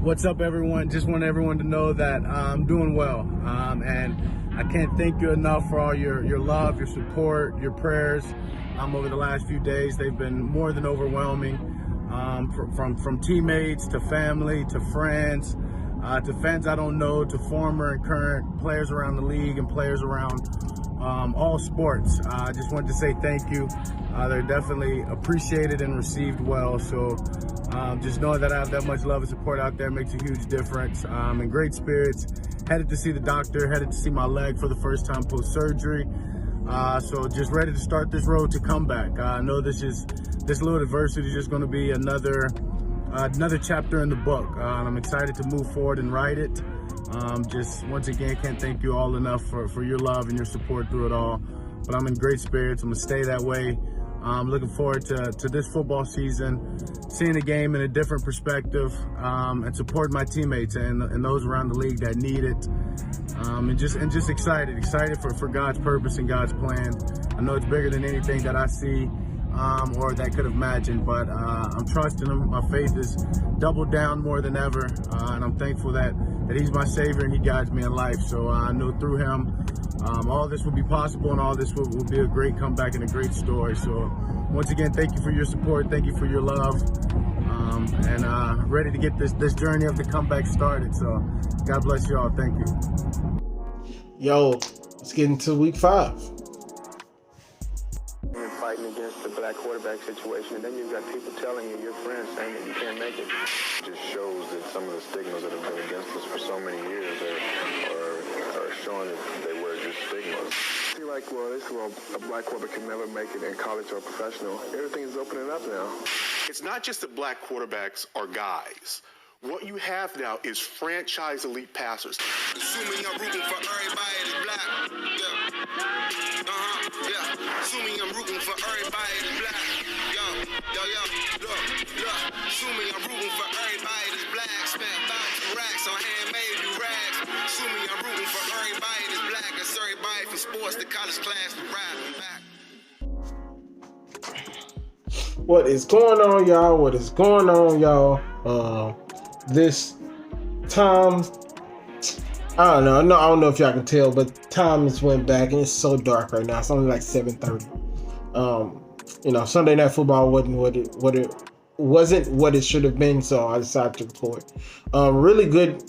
What's up, everyone? Just want everyone to know that I'm doing well, and I can't thank you enough for all your love, your support, your prayers over the last few days. They've been more than overwhelming, from teammates to family to friends to fans I don't know to former and current players around the league and players around all sports. I just wanted to say thank you. They're definitely appreciated and received well. So just knowing that I have that much love and support out there makes a huge difference. In great spirits, headed to see the doctor, headed to see my leg for the first time post-surgery. So just ready to start this road to comeback. I know this little adversity is just going to be another chapter in the book. I'm excited to move forward and write it. Just once again, can't thank you all enough for your love and your support through it all. But I'm in great spirits. I'm gonna stay that way. I'm looking forward to this football season, seeing the game in a different perspective, and support my teammates and those around the league that need it. And just excited for God's purpose and God's plan. I know it's bigger than anything that I see or that I could have imagined, but I'm trusting Him. My faith is doubled down more than ever, and I'm thankful that He's my Savior and He guides me in life. So I know through Him, all this will be possible, and all this will be a great comeback and a great story. So once again, thank you for your support, thank you for your love, and ready to get this journey of the comeback started. So God bless you all. Thank you. Yo, let's get into week 5. Fighting against the black quarterback situation, and then you've got people telling you, your friends, saying that you can't make it. It just shows that some of the stigmas that have been against us for so many years are showing that they were just stigmas. I feel like, a black quarterback can never make it in college or professional. Everything's opening up now. It's not just that black quarterbacks are guys. What you have now is franchise elite passers. Assuming I'm rooting for everybody that's black. Yeah. Assuming I'm rooting for everybody that's black. Look. Assuming I'm rooting for everybody that's black. Spent about 2 racks on handmade new rags. Assuming I'm rooting for everybody that's black. That's everybody from sports to college class to rap and back. What is going on, y'all? This time, I don't know if y'all can tell, but time has went back and it's so dark right now. It's only like 7:30. Sunday Night Football wasn't what it should have been, so I decided to record. Really good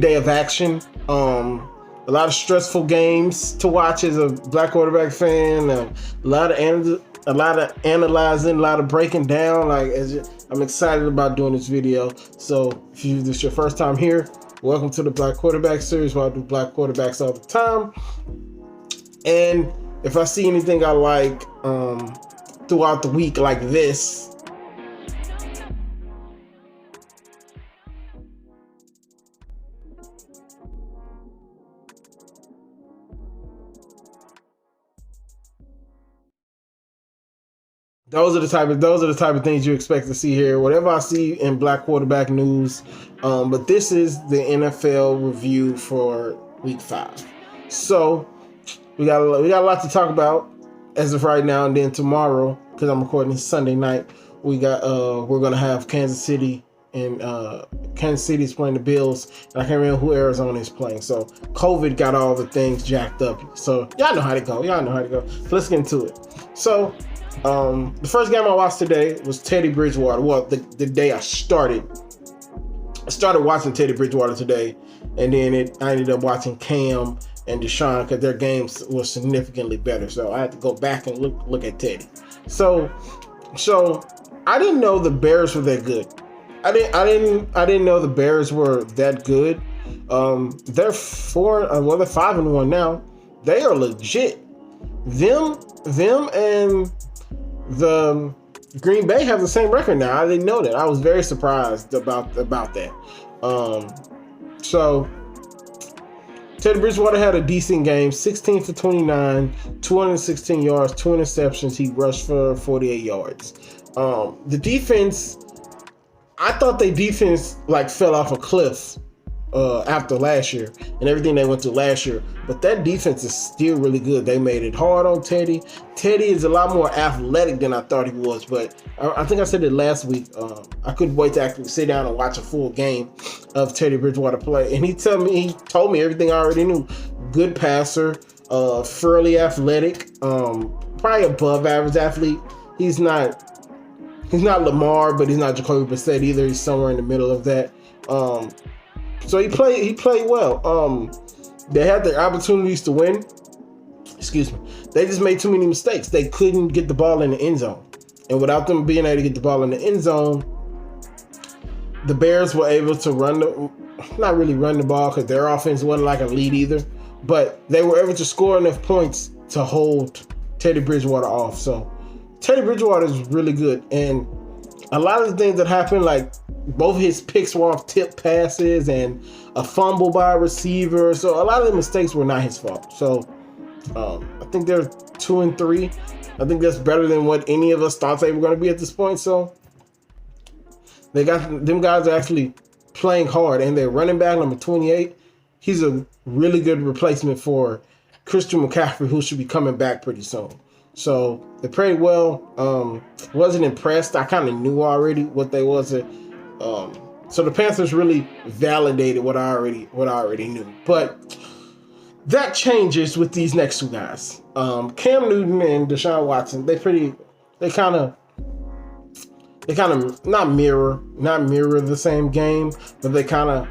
day of action. A lot of stressful games to watch as a black quarterback fan. A lot of analyzing, a lot of breaking down. I'm excited about doing this video. So if this is your first time here, welcome to the Black Quarterback series, where I do black quarterbacks all the time. And if I see anything I like throughout the week like this, Those are the type of things you expect to see here. Whatever I see in black quarterback news, but this is the NFL review for week 5. So we got a lot to talk about as of right now, and then tomorrow, because I'm recording this Sunday night, we're gonna have Kansas City, and Kansas City's playing the Bills, and I can't remember who Arizona is playing. So COVID got all the things jacked up. So y'all know how to go. So let's get into it. So the first game I watched today was Teddy Bridgewater. Well, the day I started watching Teddy Bridgewater today, and then I ended up watching Cam and Deshaun because their games were significantly better. So I had to go back and look at Teddy. So I didn't know the Bears were that good. I didn't know the Bears were that good. They're 5-1 now. They are legit. Them and the Green Bay have the same record now. I didn't know that. I was very surprised about that. So Teddy Bridgewater had a decent game, 16 for 29, 216 yards, 2 interceptions. He rushed for 48 yards. The defense, I thought their defense fell off a cliff after last year and everything they went through last year. But that defense is still really good. They made it hard on Teddy. Teddy is a lot more athletic than I thought he was, but I think I said it last week. I couldn't wait to actually sit down and watch a full game of Teddy Bridgewater play. And he told me everything I already knew. Good passer, fairly athletic, probably above average athlete. He's not Lamar, but he's not Jacoby Brissett either. He's somewhere in the middle of that. So he played well. They had their opportunities to win. Excuse me. They just made too many mistakes. They couldn't get the ball in the end zone. And without them being able to get the ball in the end zone, the Bears were able to not really run the ball because their offense wasn't like a lead either. But they were able to score enough points to hold Teddy Bridgewater off. So Teddy Bridgewater is really good. And a lot of the things that happened, like both his picks were off tip passes and a fumble by a receiver. So a lot of the mistakes were not his fault. So I think they're 2-3. I think that's better than what any of us thought they were going to be at this point. So they got them guys are actually playing hard, and their running back number 28. He's a really good replacement for Christian McCaffrey, who should be coming back pretty soon. So they played well. Wasn't impressed. I kind of knew already what they was. So the Panthers really validated what I already knew. But that changes with these next two guys. Cam Newton and Deshaun Watson. They kind of not mirror the same game, but they kind of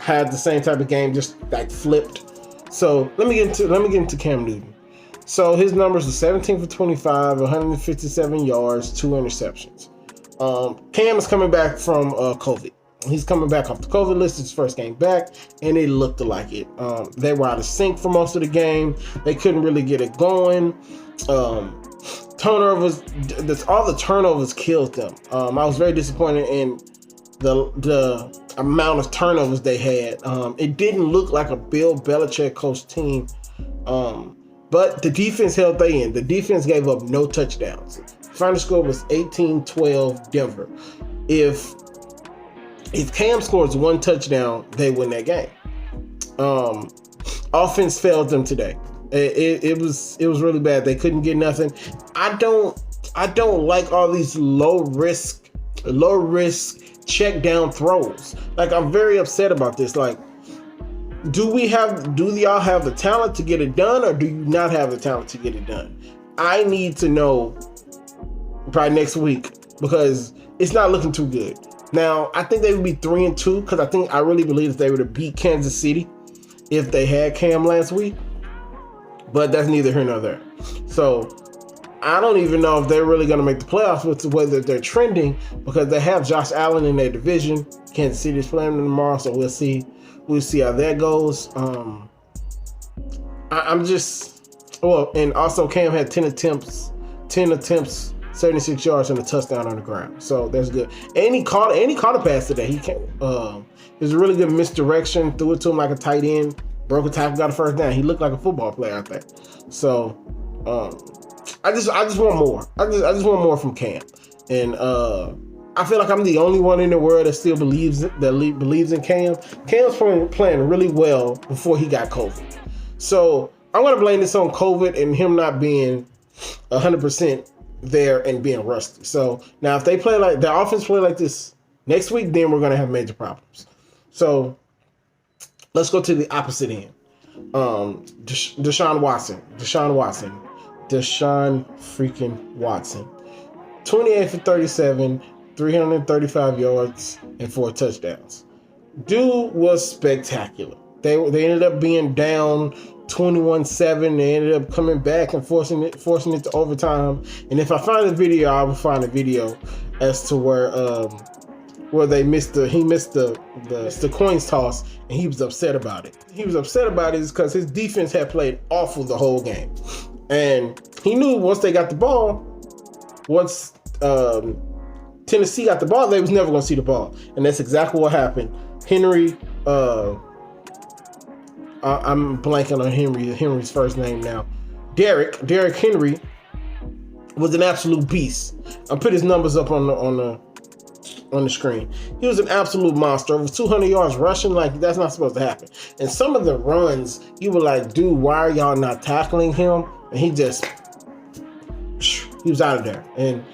had the same type of game, just like flipped. So let me get into Cam Newton. So his numbers are 17 for 25, 157 yards, 2 interceptions. Cam is coming back from COVID. He's coming back off the COVID list. His first game back, and it looked like it. They were out of sync for most of the game. They couldn't really get it going. Turnovers, all the turnovers killed them. I was very disappointed in the amount of turnovers they had. It didn't look like a Bill Belichick coach team. But the defense held their end. The defense gave up no touchdowns. Final score was 18-12 Denver. If Cam scores one touchdown, they win that game. Offense failed them today. It was really bad. They couldn't get nothing. I don't like all these low risk check down throws. Like, I'm very upset about this. Like, do y'all have the talent to get it done, or do you not have the talent to get it done? I need to know probably next week, because it's not looking too good. Now, I think they would be 3-2, because I really believe that they would have beat Kansas City if they had Cam last week. But that's neither here nor there. So I don't even know if they're really going to make the playoffs with the way that they're trending, because they have Josh Allen in their division. Kansas City is playing them tomorrow, so we'll see. We'll see how that goes. And also Cam had 10 attempts, 76 yards and a touchdown on the ground. So that's good. And he caught a pass today. It was a really good misdirection. Threw it to him like a tight end. Broke a tackle, got a first down. He looked like a football player out there. So I just want more. I just want more from Cam. And I feel like I'm the only one in the world that still believes in Cam. Cam's playing really well before he got COVID. So I'm going to blame this on COVID and him not being 100% there and being rusty. So now if they play like the offense play like this next week, then we're going to have major problems. So let's go to the opposite end. Deshaun freaking Watson. 28 for 37, 335 yards, and 4 touchdowns. Dude was spectacular. They ended up being down 21-7. They ended up coming back and forcing it to overtime. And if I find a video, I will find a video as to where he missed the coins toss, and he was upset about it. He was upset about it because his defense had played awful the whole game, and he knew once they got the ball, once Tennessee got the ball, they was never going to see the ball, and that's exactly what happened. Henry, I'm blanking on Henry's first name now. Derrick Henry was an absolute beast. I'll put his numbers up on on the screen. He was an absolute monster. Over 200 yards rushing, like that's not supposed to happen. And some of the runs, you were like, dude, why are y'all not tackling him? And he was out of there. And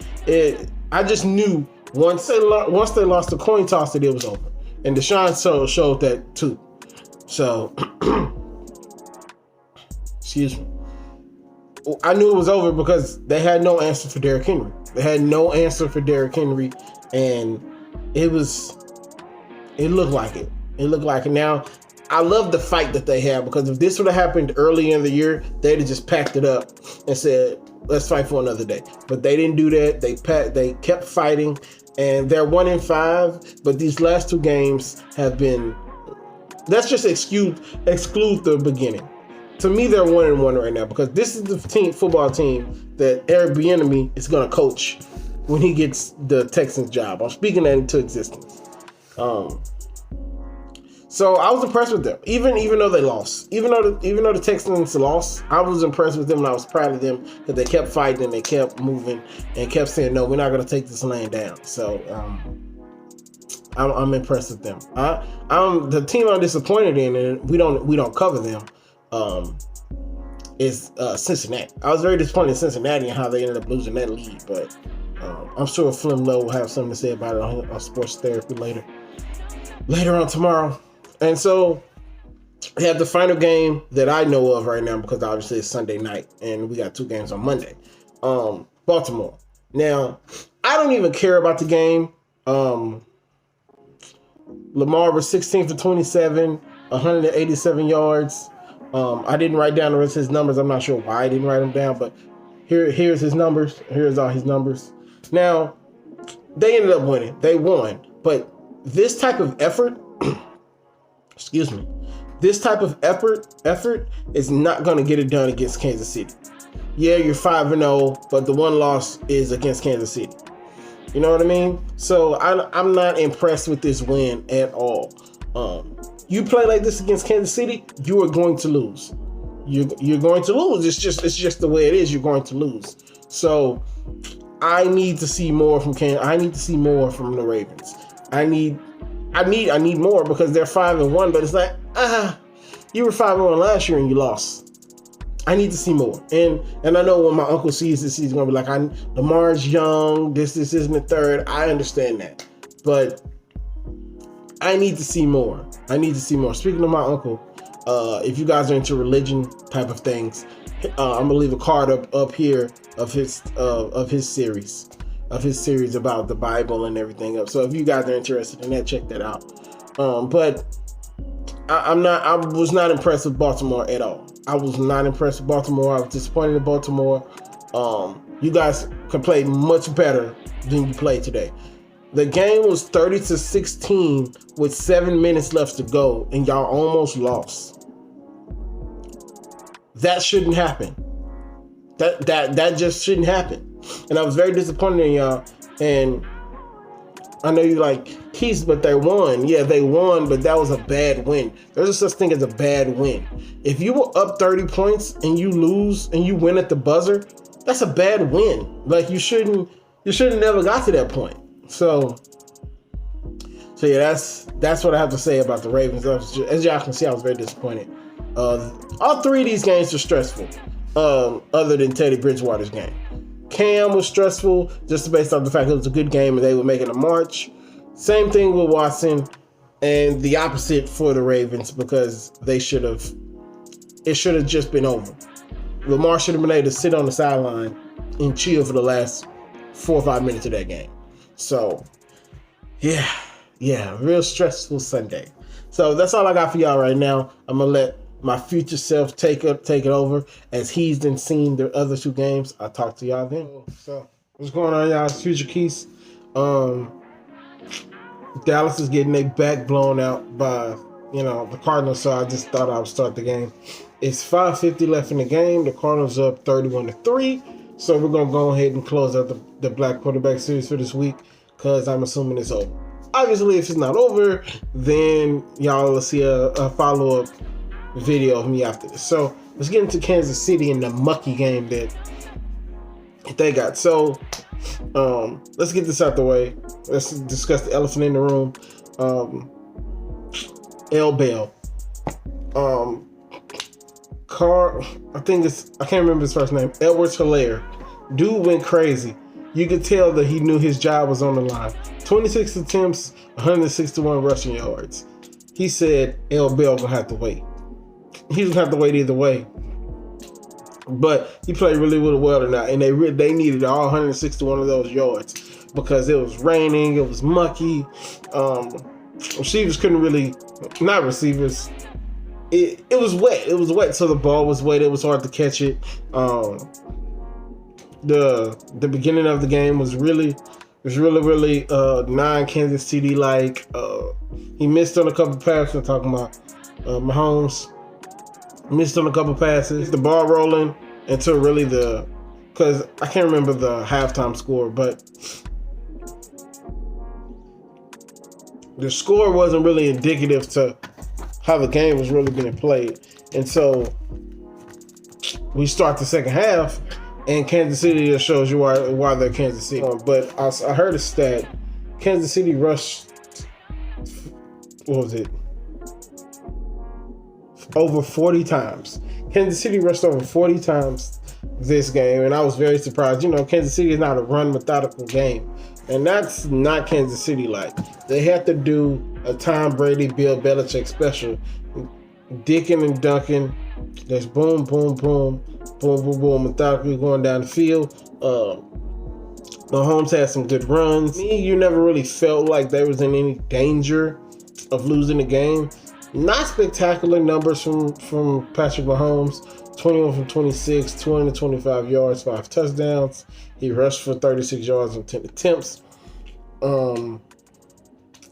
I just knew once they lost the coin toss that it was over. And Deshaun showed that too. So, excuse me. I knew it was over because they had no answer for Derrick Henry. And it looked like it. It looked like it. Now, I love the fight that they had, because if this would have happened early in the year, they'd have just packed it up and said, let's fight for another day. But they didn't do that. They kept fighting, and they're 1-5. But these last two games have been. Let's just exclude the beginning. To me, they're 1-1 right now, because this is the football team that Eric Bieniemy is going to coach when he gets the Texans job. I'm speaking that into existence. So I was impressed with them, even though they lost. Even though the Texans lost, I was impressed with them, and I was proud of them because they kept fighting and they kept moving and kept saying, "No, we're not going to take this laying down." So I'm impressed with them. I'm the team I'm disappointed in, and we don't cover them. Is Cincinnati. I was very disappointed in Cincinnati and how they ended up losing that lead, but I'm sure Flim Lowe will have something to say about it on Sports Therapy later on tomorrow. And so we have the final game that I know of right now, because obviously it's Sunday night and we got two games on Monday. Baltimore. Now, I don't even care about the game. Lamar was 16 for 27, 187 yards. I didn't write down the rest of his numbers. I'm not sure why I didn't write them down, but here's his numbers. Here's all his numbers. Now, they ended up winning. They won. But this type of effort, excuse me, this type of effort is not going to get it done against Kansas City. Yeah, you're 5-0, but the one loss is against Kansas City. You know what I mean? So I'm not impressed with this win at all. You play like this against Kansas City, you are going to lose. You're going to lose. It's just the way it is. You're going to lose. So I need to see more from Kansas. I need to see more from the Ravens. I need more, because they're 5-1, but it's like, you were 5-1 last year and you lost. I need to see more. And I know when my uncle sees this, he's gonna be like, Lamar's young, this isn't the third. I understand that. But I need to see more. Speaking of my uncle, if you guys are into religion type of things, I'm gonna leave a card up here of his series about the Bible and everything else. So if you guys are interested in that, check that out. But I was not impressed with Baltimore at all. I was not impressed with Baltimore. I was disappointed in Baltimore. You guys can play much better than you played today. The game was 30-16 with 7 minutes left to go, and y'all almost lost. That shouldn't happen. That just shouldn't happen. And I was very disappointed in y'all. And I know you like Keys, but they won. Yeah, they won, but that was a bad win. There's a such thing as a bad win. If you were up 30 points and you lose and you win at the buzzer, that's a bad win. Like you shouldn't never got to that point. So yeah, that's what I have to say about the Ravens. As y'all can see, I was very disappointed. All three of these games were stressful, other than Teddy Bridgewater's game. Cam was stressful just based off the fact it was a good game and they were making a march. Same thing with Watson, and the opposite for the Ravens, because it should have just been over. Lamar should have been able to sit on the sideline and chill for the last 4 or 5 minutes of that game. So, yeah, real stressful Sunday. So that's all I got for y'all right now. I'm going to let my future self take it over as he's then seen the other two games. I'll talk to y'all then. So what's going on, y'all? It's Future Keys. Dallas is getting their back blown out by the Cardinals, so I just thought I would start the game. It's 5:50 left in the game. The Cardinals are up 31-3. So we're gonna go ahead and close out the Black Quarterback series for this week, because I'm assuming it's over. Obviously, if it's not over, then y'all will see a follow-up video of me after this. So let's get into Kansas City and the mucky game that they got. So Let's get this out the way. Let's discuss the elephant in the room. L. Bell. I can't remember his first name. Edwards-Helaire. Dude went crazy. You could tell that he knew his job was on the line. 26 attempts, 161 rushing yards. He said L. Bell gonna have to wait. He was gonna have to wait either way. But he played really well tonight, and they needed all 161 of those yards because it was raining, it was mucky. Receivers couldn't really, not receivers. It was wet. It was wet, so the ball was wet. It was hard to catch it. The beginning of the game was really non-Kansas City like. He missed on a couple passes. I'm talking about Mahomes missed on a couple passes. The ball rolling until really because I can't remember the halftime score, but the score wasn't really indicative to how the game was really being played. And so we start the second half, and Kansas City just shows you why they're Kansas City. But I heard a stat: Kansas City rushed, what was it? Over 40 times. Kansas City rushed over 40 times this game, and I was very surprised. Kansas City is not a run methodical game, and that's not Kansas City like. They have to do a Tom Brady, Bill Belichick special, dicking and dunking. There's boom, boom, boom, boom, boom, boom, methodically going down the field. Mahomes had some good runs. You never really felt like there was in any danger of losing the game. Not spectacular numbers from Patrick Mahomes. 21 from 26, 225 yards, 5 touchdowns. He rushed for 36 yards on 10 attempts.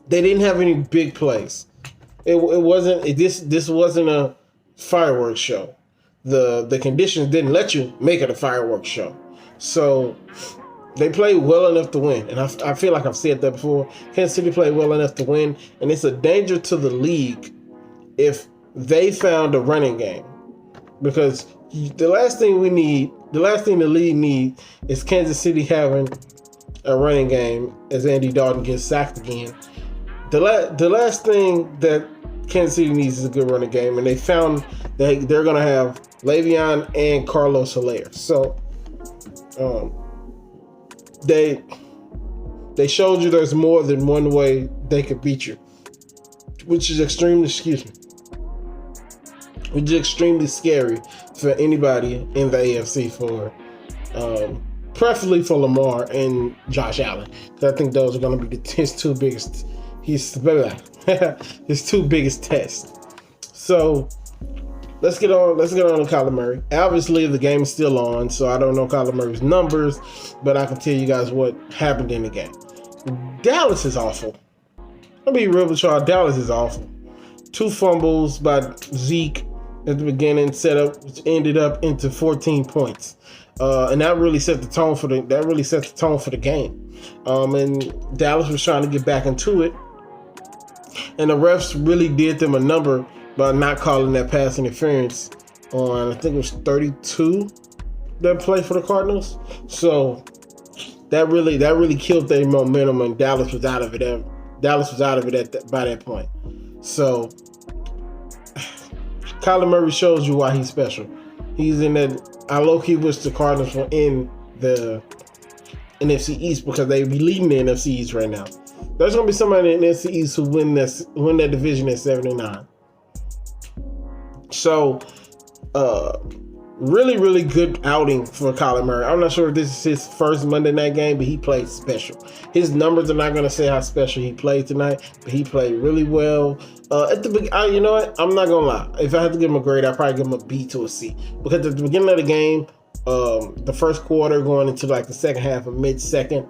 They didn't have any big plays. This wasn't a fireworks show. The conditions didn't let you make it a fireworks show. So they played well enough to win. And I feel like I've said that before. Kansas City played well enough to win. And it's a danger to the league if they found a running game. Because the last thing the league needs is Kansas City having a running game as Andy Dalton gets sacked again. The last thing that Kansas City needs is a good running game, and they found that they're going to have Le'Veon and Carlos Helaire. So they showed you there's more than one way they could beat you, which is extremely scary for anybody in the AFC, for preferably for Lamar and Josh Allen. I think those are going to be his two biggest tests. So let's get on to Kyler Murray. Obviously, the game is still on, so I don't know Kyler Murray's numbers, but I can tell you guys what happened in the game. Dallas is awful. I'll be real with y'all. Dallas is awful. 2 fumbles by Zeke at the beginning which ended up into 14 points. And that really set the tone for the game. And Dallas was trying to get back into it. And the refs really did them a number by not calling that pass interference on, I think it was 32 that play for the Cardinals. So that really killed their momentum, and Dallas was out of it. By that point. So Kyler Murray shows you why he's special. He's in that. I low-key wish the Cardinals were in the NFC East, because they be leading the NFC East right now. There's going to be somebody in the NFC East who win that division at 79. So, really, really good outing for Kyler Murray. I'm not sure if this is his first Monday night game, but he played special. His numbers are not going to say how special he played tonight, but he played really well. You know what? I'm not going to lie. If I had to give him a grade, I'd probably give him a B to a C. Because at the beginning of the game, the first quarter going into like the second half of mid-second,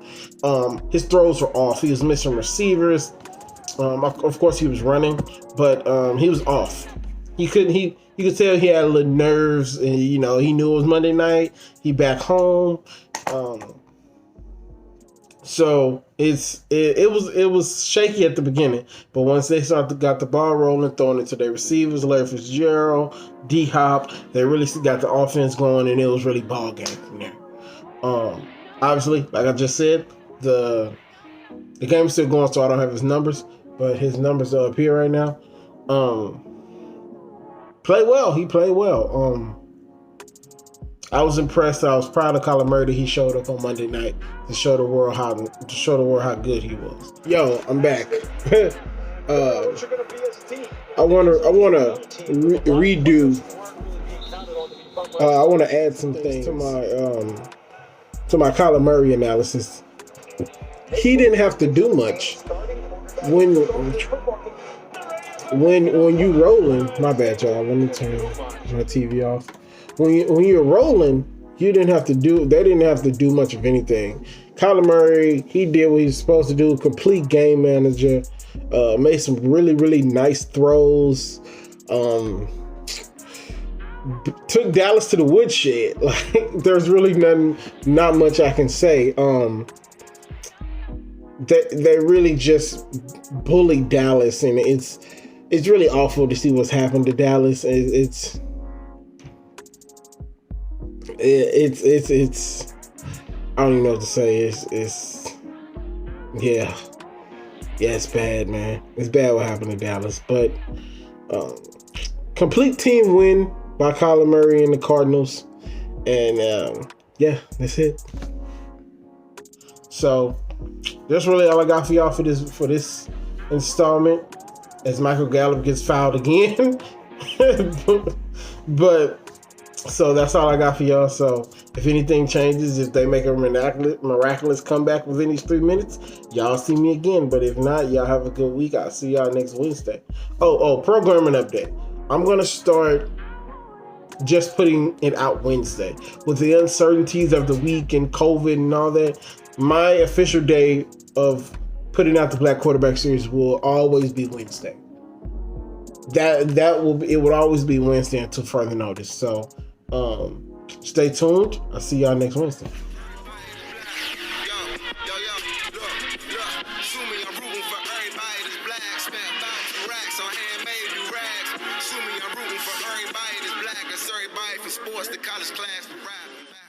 his throws were off. He was missing receivers. Of course, he was running, but he was off. You could tell he had a little nerves, and he knew it was Monday night. He back home, so it was shaky at the beginning. But once they got the ball rolling, throwing it to their receivers, Larry Fitzgerald, D-Hop, they really got the offense going, and it was really ball game from there. Obviously, like I just said, the game's still going, so I don't have his numbers, but his numbers are up here right now. Played well. He played well. I was impressed. I was proud of Kyler Murray that he showed up on Monday night to show the world how good he was. Yo, I'm back. I wanna redo. I want to add some things to my Kyler Murray analysis. He didn't have to do much when you rolling. My bad, y'all. Let me turn my TV off. When you're rolling, they didn't have to do much of anything. Kyler Murray, he did what he was supposed to do. Complete game manager. Made some really, really nice throws. Took Dallas to the woodshed. Like, there's really not much I can say. They really just bullied Dallas, and it's really awful to see what's happened to Dallas. It's I don't even know what to say. It's it's bad, man. It's bad what happened to Dallas, but complete team win by Kyler Murray and the Cardinals, and that's it. So that's really all I got for y'all for this installment. As Michael Gallup gets fouled again, but. So that's all I got for y'all. So if anything changes, if they make a miraculous comeback within these 3 minutes, y'all see me again. But if not, y'all have a good week. I'll see y'all next Wednesday. Programming update. I'm going to start just putting it out Wednesday. With the uncertainties of the week and COVID and all that, my official day of putting out the Black Quarterback Series will always be Wednesday. It would always be Wednesday until further notice. So stay tuned. I'll see y'all next Wednesday. Sports, the college class, the rap.